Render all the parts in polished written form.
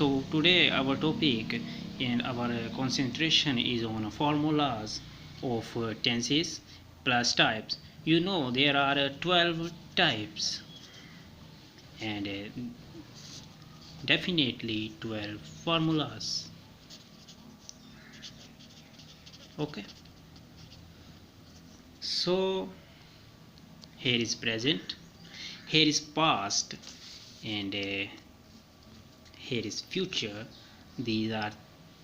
So today our topic and our concentration is on formulas of tenses plus types. You know there are 12 types and definitely 12 formulas. Okay. So here is present, here is past, and here is future. These are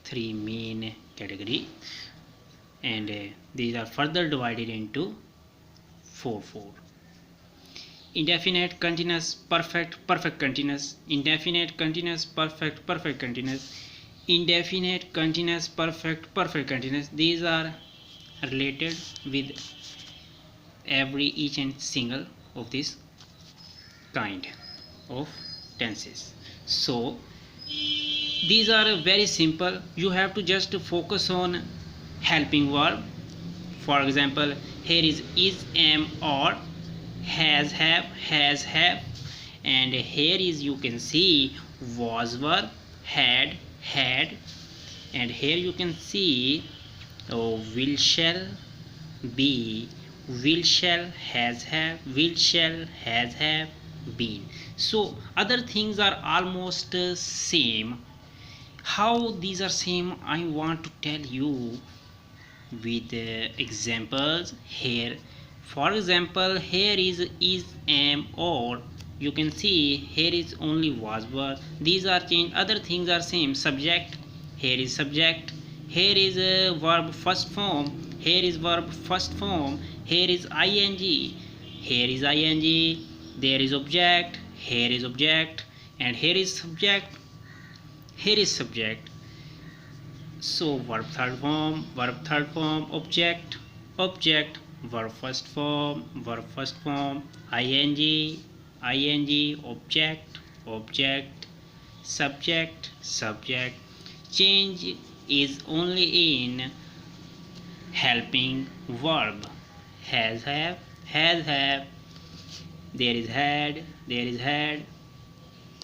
three main category, and these are further divided into four. Indefinite, continuous, perfect, perfect continuous, indefinite, continuous, perfect, perfect continuous, indefinite, continuous, perfect, perfect continuous. These are related with every each and single of this kind of tenses. So these are very simple. You have to just focus on helping verb. For example, here is, am, or, has have, and here is you can see was verb, had, and here you can see will shall, be, will shall, has have, been. So other things are almost same. How these are same, I want to tell you with examples here. For example, here is, am, or. You can see here is only was verb. These are changed. Other things are same. Subject, here is subject, here is a verb first form, here is verb first form, here is ing, here is ing, there is object, here is object, and here is subject, here is subject. So verb third form, object, verb first form, ing, object, subject. Change is only in helping verb. Has have, there is had,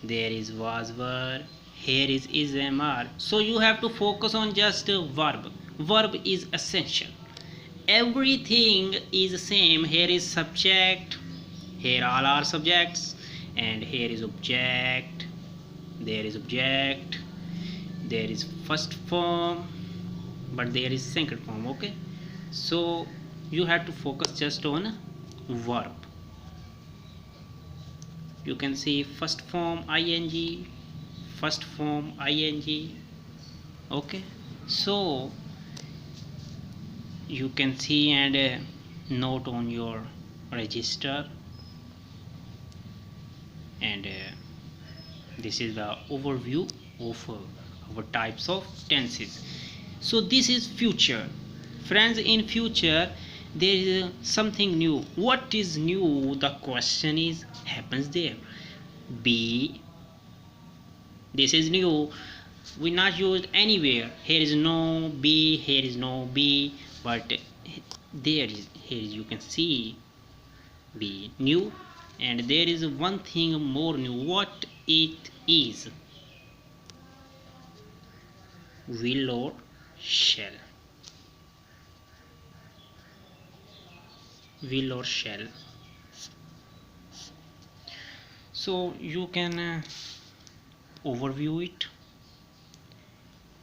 there is was were, here is mr. So you have to focus on just verb is essential. Everything is same. Here is subject, here all are subjects, and here is object, there is first form, but there is second form. Okay, so you have to focus just on verb. You can see first form ing, okay. So you can see and note on your register, and this is the overview of our types of tenses. So this is future, friends. In future there is something new. What is new? The question is happens there. Be, this is new, we not used anywhere. Here is no be, here is no be, but there is, here you can see be new, and there is one thing more new. What it is? Will or shall, will or shall. So you can overview it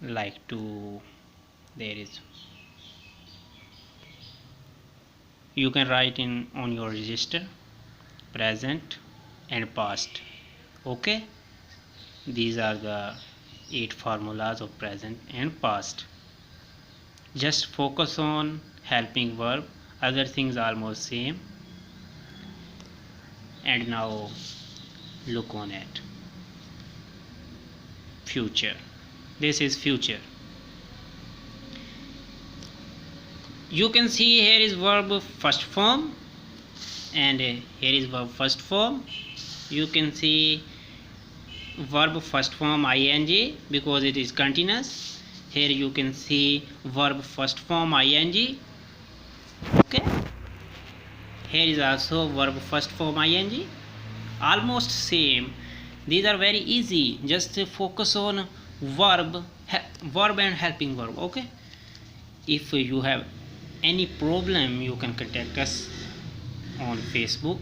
like to, there is, you can write in on your register present and past. Okay, these are the 8 formulas of present and past. Just focus on helping verb, other things are almost same. And now look on it. Future, this is future. You can see here is verb first form, and here is verb first form. You can see verb first form ing because it is continuous. Here you can see verb first form ing. Okay, here is also verb first form ing, almost same. These are very easy. Just focus on verb and helping verb. Okay, if you have any problem, you can contact us on Facebook.